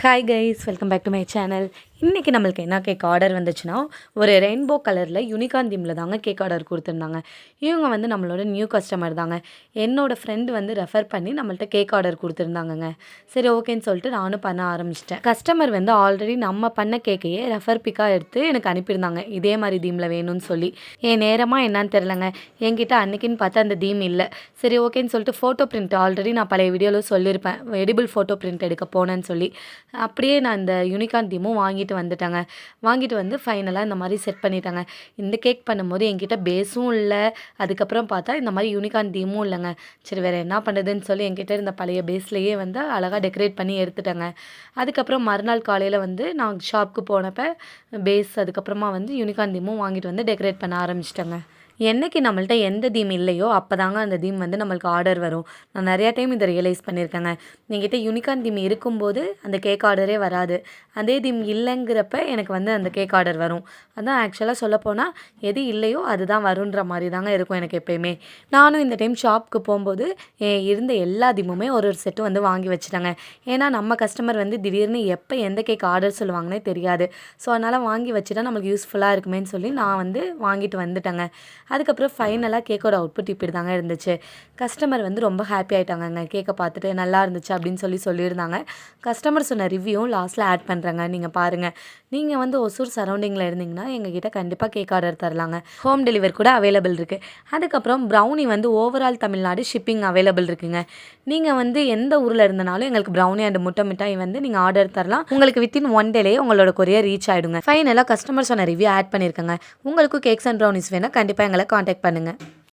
Hi guys, welcome back to my channel. இன்றைக்கி நம்மளுக்கு என்ன கேக் ஆர்டர் வந்துச்சுன்னா, ஒரு ரெயின்போ கலரில் யூனிகார்ன் தீமில் தாங்க கேக் ஆர்டர் கொடுத்துருந்தாங்க. இவங்க வந்து நம்மளோட நியூ கஸ்டமர் தாங்க. என்னோடய ஃப்ரெண்டு வந்து ரெஃபர் பண்ணி நம்மள்ட்ட கேக் ஆர்டர் கொடுத்துருந்தாங்கங்க. சரி ஓகேன்னு சொல்லிட்டு நானும் பண்ண ஆரம்பிச்சிட்டேன். கஸ்டமர் வந்து ஆல்ரெடி நம்ம பண்ண கேக்கையே ரெஃபர் பிக்காக எடுத்து எனக்கு அனுப்பியிருந்தாங்க, இதே மாதிரி தீமில் வேணும்னு சொல்லி. என் நேரமாக என்னன்னு தெரிலங்க, என்கிட்ட அன்றைக்கின்னு பார்த்தா அந்த தீம் இல்லை. சரி ஓகேன்னு சொல்லிட்டு ஃபோட்டோ பிரிண்ட் ஆல்ரெடி நான் பழைய வீடியோவில் சொல்லியிருப்பேன், எடிபிள் ஃபோட்டோ பிரிண்ட் எடுக்க போனேன்னு சொல்லி. அப்படியே நான் இந்த யூனிகார்ன் தீமும் வாங்கிட்டு வந்து ஃபைனலாக இந்த மாதிரி செட் பண்ணிட்டாங்க. இந்த கேக் பண்ணும்போது என்கிட்ட பேஸும் இல்லை, அதுக்கப்புறம் பார்த்தா இந்த மாதிரி யூனிகார்ன் தீமும் இல்லைங்க. சரி வேறு என்ன பண்ணுறதுன்னு சொல்லி என்கிட்ட இருந்த பழைய பேஸ்லேயே வந்து அழகாக டெக்கரேட் பண்ணி எடுத்துட்டாங்க. அதுக்கப்புறம் மறுநாள் காலையில் வந்து நான் ஷாப்புக்கு போனப்போ பேஸ் அதுக்கப்புறமா வந்து யூனிகார்ன் தீமும் வாங்கிட்டு வந்து டெக்கரேட் பண்ண ஆரம்பிச்சிட்டேங்க. என்னைக்கு நம்மள்ட்ட எந்த தீம் இல்லையோ அப்போ தாங்க அந்த தீம் வந்து நம்மளுக்கு ஆர்டர் வரும். நான் நிறையா டைம் இதை ரியலைஸ் பண்ணியிருக்கேங்க. என்கிட்ட யூனிகார்ன் தீம் இருக்கும்போது அந்த கேக் ஆர்டரே வராது, அதே தீம் இல்லைங்கிறப்ப எனக்கு வந்து அந்த கேக் ஆர்டர் வரும். அதான் ஆக்சுவலாக சொல்லப்போனால் எது இல்லையோ அதுதான் வருன்ற மாதிரி தாங்க இருக்கும் எனக்கு எப்போயுமே. நானும் இந்த டைம் ஷாப்புக்கு போகும்போது இருந்த எல்லா தீமுமே ஒரு செட்டு வந்து வாங்கி வச்சுட்டாங்க. ஏன்னா நம்ம கஸ்டமர் வந்து திடீர்னு எப்போ எந்த கேக் ஆர்டர் சொல்லுவாங்கன்னே தெரியாது. ஸோ அதனால் வாங்கி வச்சுட்டா நம்மளுக்கு யூஸ்ஃபுல்லாக இருக்குமேன்னு சொல்லி நான் வந்து வாங்கிட்டு வந்துட்டேங்க. அதுக்கப்புறம் ஃபைனலாக கேக்கோட அவுட்புட் இப்படி தாங்க இருந்துச்சு. கஸ்டமர் வந்து ரொம்ப ஹாப்பி ஆகிட்டாங்கங்க. கேக்கை பார்த்துட்டு நல்லா இருந்துச்சு அப்படின்னு சொல்லியிருந்தாங்க. கஸ்டமர் சொன்ன ரிவ்யூவும் லாஸ்ட்டில் ஆட் பண்ணுறேங்க, நீங்கள் பாருங்கள். நீங்கள் வந்து ஒசூர் சரௌண்டிங்கில் இருந்தீங்கன்னா எங்ககிட்ட கண்டிப்பாக கேக் ஆர்டர் தரலாங்க. ஹோம் டெலிவரி கூட அவைலபிள் இருக்குது. அதுக்கப்புறம் ப்ரௌனி வந்து ஓவரால் தமிழ்நாடு ஷிப்பிங் அவைலபிள் இருக்குங்க. நீங்கள் வந்து எந்த ஊரில் இருந்தனாலும் எங்களுக்கு ப்ரௌனி அண்ட் முட்டை மிட்டாய் வந்து நீங்கள் ஆர்டர் தரலாம். உங்களுக்கு வித்தின் 1 டேலேயே உங்களோட கொரியர் ரீச் ஆகிடுங்க. ஃபைனலாக கஸ்டமர் சொன்ன ரிவ்யூ ஆட் பண்ணியிருக்கேங்க. உங்களுக்கும் கேக்ஸ் அண்ட் ப்ரௌனிஸ் வேணால் கண்டிப்பாக எங்களை காண்டாக்ட் பண்ணுங்கள்.